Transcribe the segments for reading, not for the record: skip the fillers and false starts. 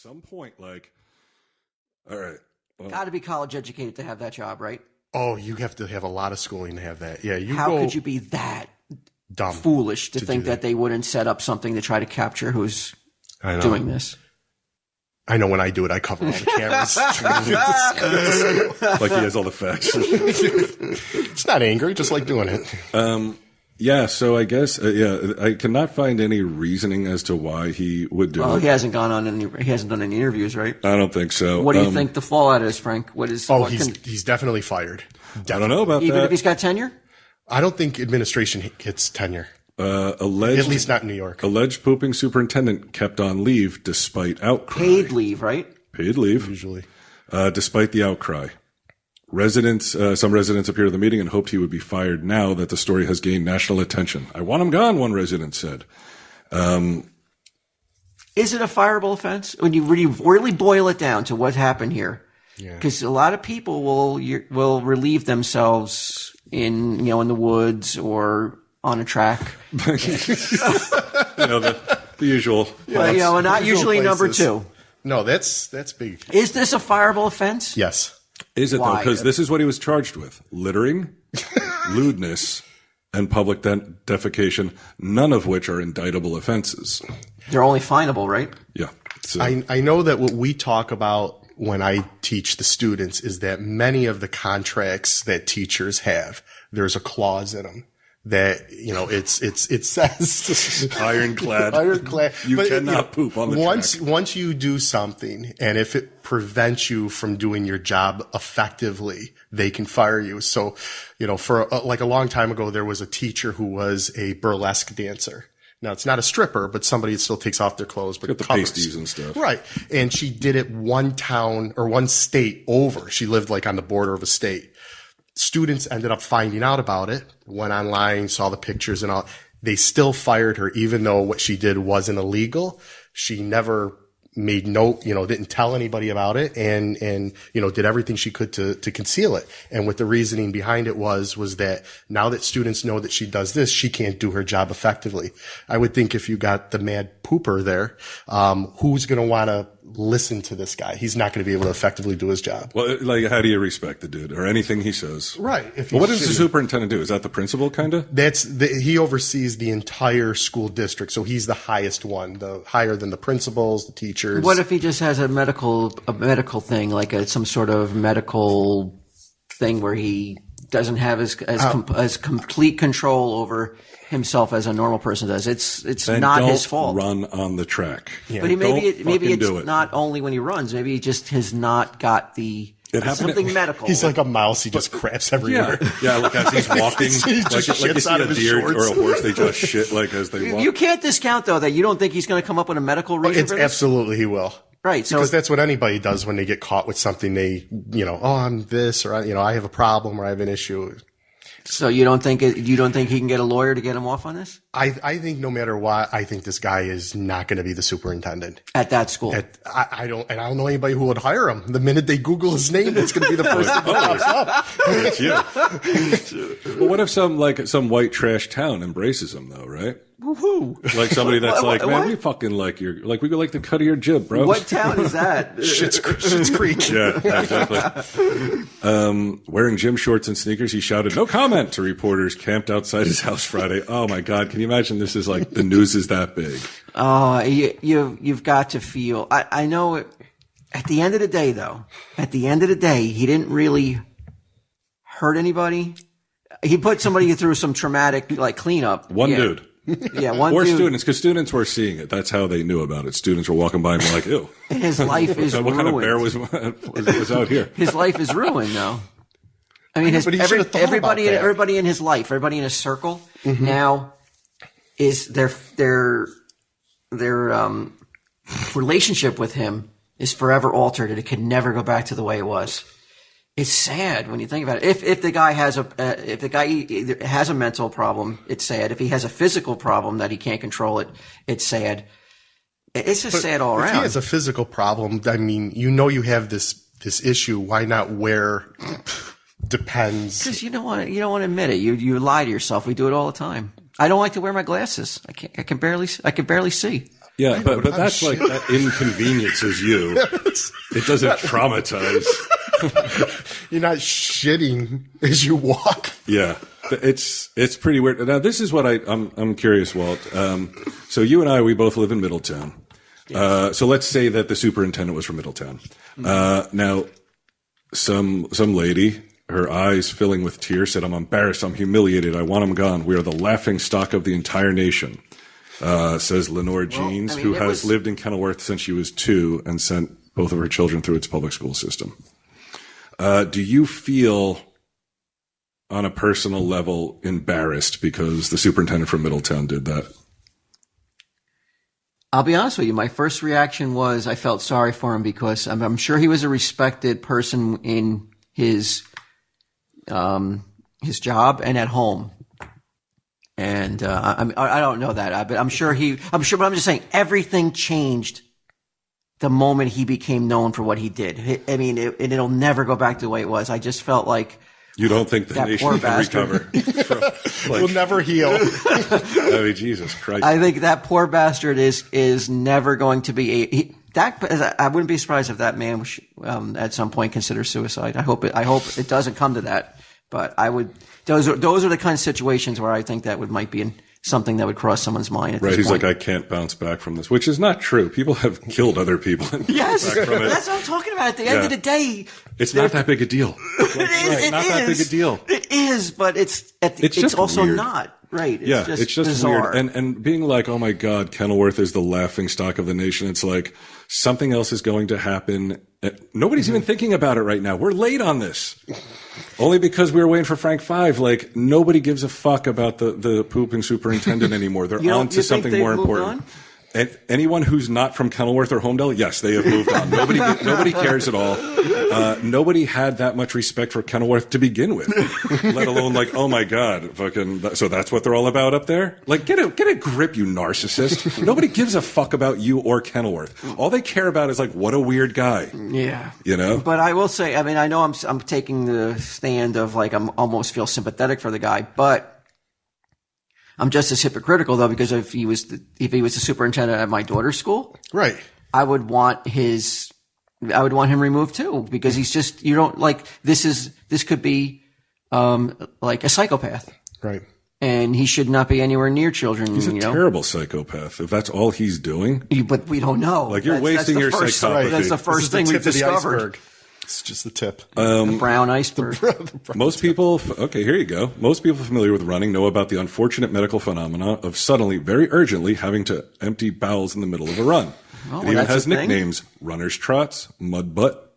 some point, like, all right. Well, Got to be college educated to have that job, right? Oh, you have to have a lot of schooling to have that. Yeah, How could you be that dumb, foolish to think that they wouldn't set up something to try to capture who's doing this? I know when I do it, I cover all the cameras. like he has all the facts. It's not angry, just like doing it. Yeah, so I guess, I cannot find any reasoning as to why he would do it. He hasn't he hasn't done any interviews, right? I don't think so. What do you think the fallout is, Frank? He's definitely fired. Definitely. I don't know about Even that. if he's got tenure? I don't think administration gets tenure. At least not in New York. Alleged pooping superintendent kept on leave despite outcry. Paid leave, right? Paid leave. Usually. Despite the outcry. Some residents appeared at the meeting and hoped he would be fired now that the story has gained national attention. I want him gone, one resident said. Is it a fireable offense? When you really boil it down to what happened here? Because a lot of people will relieve themselves in the woods or on a track. The usual. And not usually number two. No, that's big. Is this a fireable offense? Yes. Is it, Why? though? Because this is what he was charged with. Littering, lewdness, and public defecation, none of which are indictable offenses. They're only finable, right? Yeah. So, I know that what we talk about when I teach the students is that many of the contracts that teachers have, there's a clause in them that, it says ironclad. You cannot poop on the track. Once you do something, and if it prevents you from doing your job effectively, they can fire you. So, for a long time ago, there was a teacher who was a burlesque dancer. Now, it's not a stripper, but somebody that still takes off their clothes, but got the covers. pasties and stuff. Right. And she did it one town or one state over. She lived on the border of a state. Students ended up finding out about it, went online, saw the pictures and all. They still fired her, even though what she did wasn't illegal. She never made note, didn't tell anybody about it and did everything she could to conceal it. And what the reasoning behind it was that now that students know that she does this, she can't do her job effectively. I would think if you got the mad pooper there, who's going to want to listen to this guy? He's not going to be able to effectively do his job. Well, how do you respect the dude or anything he says? Right. Well, what does the superintendent do? Is that the principal kind of? He oversees the entire school district. So he's the highest one, higher than the principals, the teachers. What if he just has a medical thing, like some sort of medical thing where he doesn't have as complete control over himself as a normal person does? It's not his fault. Run on the track. Yeah. But maybe it's not only when he runs. Maybe he just has not got something medical. He's like a mouse. He just craps everywhere. Yeah. Like as he's walking, he just like you see out a of his deer shorts. or a horse, they just shit as they walk. You can't discount though that you don't think he's going to come up with a medical reason for this? Absolutely he will. Right. So because that's what anybody does when they get caught with something. They, I'm this, or I have a problem, or I have an issue. So you don't think he can get a lawyer to get him off on this? I think no matter what, I think this guy is not going to be the superintendent at that school. I don't know anybody who would hire him. The minute they Google his name, it's going to be the first thing that pops up. It's you. Well, what if some white trash town embraces him though, right? Woohoo! Like somebody that's man, we fucking like we like the cut of your jib, bro. What town is that? Schitt's Creek. Yeah, exactly. Wearing gym shorts and sneakers, he shouted, "No comment!" to reporters camped outside his house Friday. Oh my God! Can you imagine? This is the news is that big. Oh, you've got to feel. I know. At the end of the day, though, he didn't really hurt anybody. He put somebody through some traumatic cleanup. One dude. Yeah, one or dude. students, because students were seeing it. That's how they knew about it. Students were walking by and were like, ew. And his life is what ruined. What kind of bear was out here? His life is ruined, though. I mean, everybody in his life, everybody in his circle now is their relationship with him is forever altered, and it can never go back to the way it was. It's sad when you think about it. If the guy has either has a mental problem, it's sad. If he has a physical problem that he can't control it, it's sad. It's just sad all around. If he has a physical problem, I mean, you have this issue. Why not wear? Depends. Because you don't want to admit it. You lie to yourself. We do it all the time. I don't like to wear my glasses. I can barely see. Yeah, but that's like that inconveniences you. It doesn't traumatize. You're not shitting as you walk. Yeah, it's pretty weird. Now, this is what I'm curious, Walt. So you and we both live in Middletown. So let's say that the superintendent was from Middletown. Now, some lady, her eyes filling with tears, said, "I'm embarrassed. I'm humiliated. I want him gone. We are the laughing stock of the entire nation." Says Lenore Jeans, who has lived in Kenilworth since she was 2 and sent both of her children through its public school system. Do you feel, on a personal level, embarrassed because the superintendent from Middletown did that? I'll be honest with you. My first reaction was I felt sorry for him because I'm sure he was a respected person in his job and at home. And I don't know that, but I'm sure. But I'm just saying everything changed the moment he became known for what he did. I mean, it'll never go back to the way it was. I just felt like you don't think the nation can recover. We'll never heal. I mean, Jesus Christ! I think that poor bastard is never going to be I wouldn't be surprised if that man at some point considers suicide. I hope it doesn't come to that. But I would. Those are the kind of situations where I think that might be something that would cross someone's mind. At this he's point. like, I can't bounce back from this, which is not true. People have killed other people. Yes, that's what I'm talking about. At the end of the day, it's not that big a deal. That big a deal. It is, but it's also weird. Not. Right. It's just bizarre. Weird. And being like, oh my God, Kenilworth is the laughing stock of the nation. It's like something else is going to happen. Nobody's even thinking about it right now. We're late on this. Only because we were waiting for Frank 5. Like, nobody gives a fuck about the pooping superintendent anymore. They're on to something more important. And anyone who's not from Kenilworth or Homedale, yes, they have moved on. Nobody cares at all. Nobody had that much respect for Kenilworth to begin with, let alone like, oh my God, fucking. So that's what they're all about up there. Like, get a grip, you narcissist. Nobody gives a fuck about you or Kenilworth. All they care about is like, what a weird guy. Yeah, you know. But I will say, I mean, I know I'm taking the stand of like I'm almost feel sympathetic for the guy, but. I'm just as hypocritical though, because if he was the superintendent at my daughter's school, right, I would want him removed too, because he's just, you don't like, this could be, like a psychopath. Right. And he should not be anywhere near children. He's a terrible psychopath. If that's all he's doing. But we don't know. Like you're wasting your psychopathy. Right. That's the first thing we've discovered. It's just the tip. The brown iceberg. Most people, okay, here you go. Most people familiar with running know about the unfortunate medical phenomena of suddenly, very urgently, having to empty bowels in the middle of a run. Oh, it even has nicknames: runner's trots, mud butt.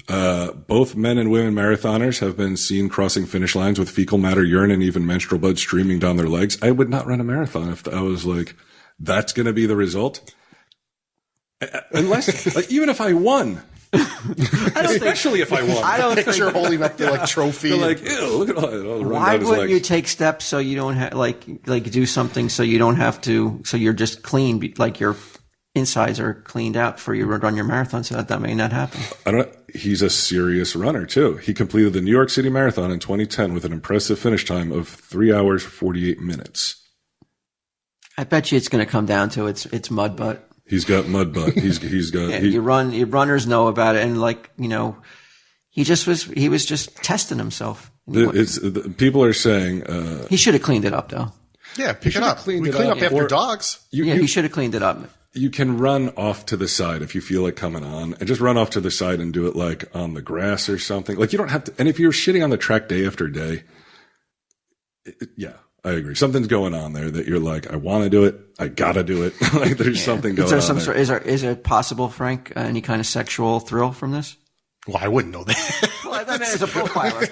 Both men and women marathoners have been seen crossing finish lines with fecal matter, urine, and even menstrual blood streaming down their legs. I would not run a marathon if I was like, that's going to be the result. Unless, like, even if I won. Especially if I won. I don't think you're holding up the like trophy. They're like, ew, look at all the Why wouldn't you take steps so you don't have like do something so you don't have to, so you're just clean, like your insides are cleaned out for you to run your marathon, so that may not happen. He's a serious runner too. He completed the New York City Marathon in 2010 with an impressive finish time of 3 hours 48 minutes. I bet you it's going to come down to it's mud butt. He's got mud butt. He's got. Yeah, your runners know about it, and like he was just testing himself. People are saying he should have cleaned it up though. Yeah, pick it up. We clean up after dogs. He should have cleaned it up. You can run off to the side if you feel like coming on, and just run off to the side and do it like on the grass or something. Like you don't have to. And if you're shitting on the track day after day, yeah. I agree. Something's going on there that you're like, I want to do it. I got to do it. Like there's something going on there. Is there possible, Frank, any kind of sexual thrill from this? Well, I wouldn't know that. Well, I mean, as a profiler.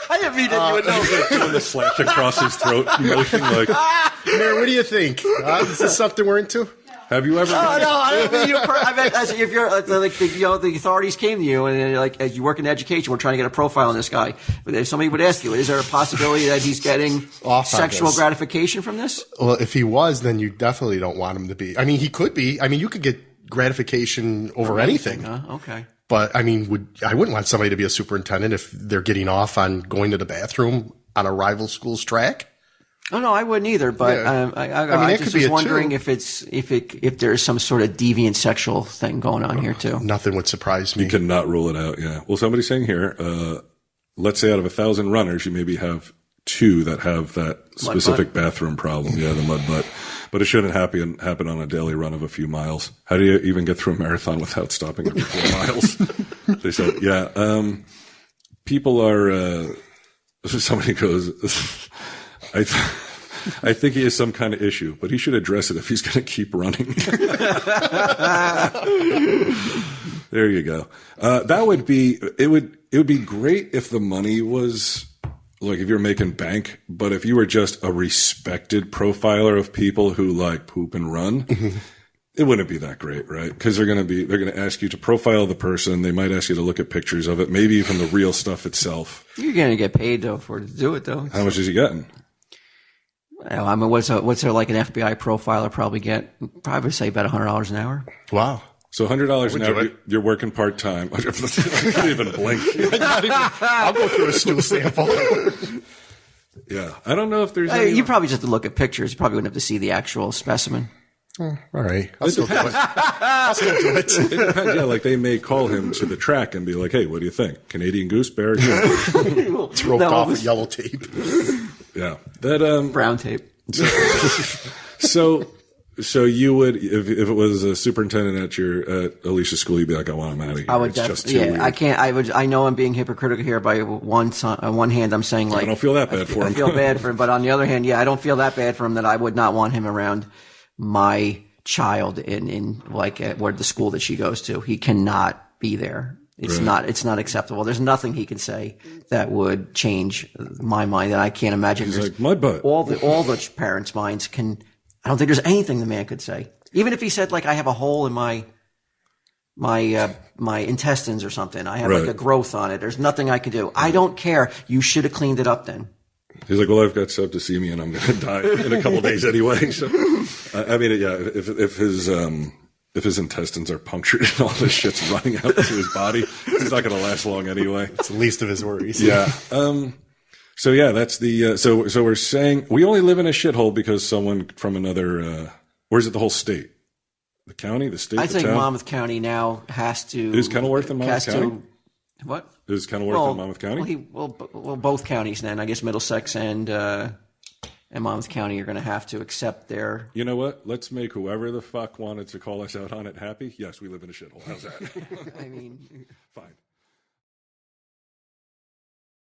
I didn't mean that you would know. Doing the slash across his throat motion like. Mayor, what do you think? Is this something we're into? Have you ever? Oh no! I don't mean you. I meant as if you're like the authorities came to you and like as you work in education, we're trying to get a profile on this guy. But if somebody would ask you, is there a possibility that he's getting sexual gratification from this? Well, if he was, then you definitely don't want him to be. I mean, he could be. I mean, you could get gratification over anything. Okay. But I mean, I wouldn't want somebody to be a superintendent if they're getting off on going to the bathroom on a rival school's track. Oh no, I wouldn't either. But Yeah. I it just could be was a wondering two. if there's some sort of deviant sexual thing going on here too. Nothing would surprise me. You cannot rule it out. Yeah. Well, somebody's saying here, let's say out of 1,000 runners, you maybe have 2 that have that specific bathroom problem. Yeah, the mud butt. But it shouldn't happen on a daily run of a few miles. How do you even get through a marathon without stopping every 4 miles? They said, yeah. People are. Somebody goes, I think he has some kind of issue, but he should address it if he's going to keep running. There you go. It would be great if the money was like if you're making bank, but if you were just a respected profiler of people who like poop and run, it wouldn't be that great, right? Because they're going to ask you to profile the person. They might ask you to look at pictures of it, maybe even the real stuff itself. You're going to get paid though to do it though. How much is he getting? I mean, what's there like an FBI profiler probably get? Probably say about $100 an hour. Wow. So $100 an do hour, it. you're working part-time. I can't even blink. I'll go through a stool sample. Yeah. I don't know if there's You probably just have to look at pictures. You probably wouldn't have to see the actual specimen. All right. I'll still do it. I'll still do it. It depends. Yeah, like they may call him to the track and be like, hey, what do you think? Canadian Goose, Bear? It's roped off with yellow tape. Yeah. That, Brown tape. So you would, if it was a superintendent at Alicia's school, you'd be like, I want him out of here. I would It's just definitely. too Yeah, weird. I know I'm being hypocritical here. By one hand, I'm saying like I don't feel that bad for him. I feel bad for him, but on the other hand, I don't feel that bad for him that I would not want him around my child in like where the school that she goes to. He cannot be there. It's not acceptable. There's nothing he can say that would change my mind, and I can't imagine. He's like, mud butt. All the parents' minds can. I don't think there's anything the man could say. Even if he said like I have a hole in my intestines or something. I have like a growth on it. There's nothing I can do. I don't care. You should have cleaned it up then. He's like, well, I've got septicemia and I'm going to die in a couple of days anyway. So, I mean, yeah, if his intestines are punctured and all this shit's running out to his body, he's not going to last long anyway. It's the least of his worries. Yeah. So yeah, that's the, so we're saying we only live in a shithole because someone from another, or is it the whole state? The county, the state, I the think town? Monmouth County now has to. Is Kenilworth in Monmouth County? What? Is Kenilworth in Monmouth County? Well, both counties then. I guess Middlesex and Monmouth County are going to have to accept their. You know what? Let's make whoever the fuck wanted to call us out on it happy. Yes, we live in a shithole. How's that? I mean, Fine.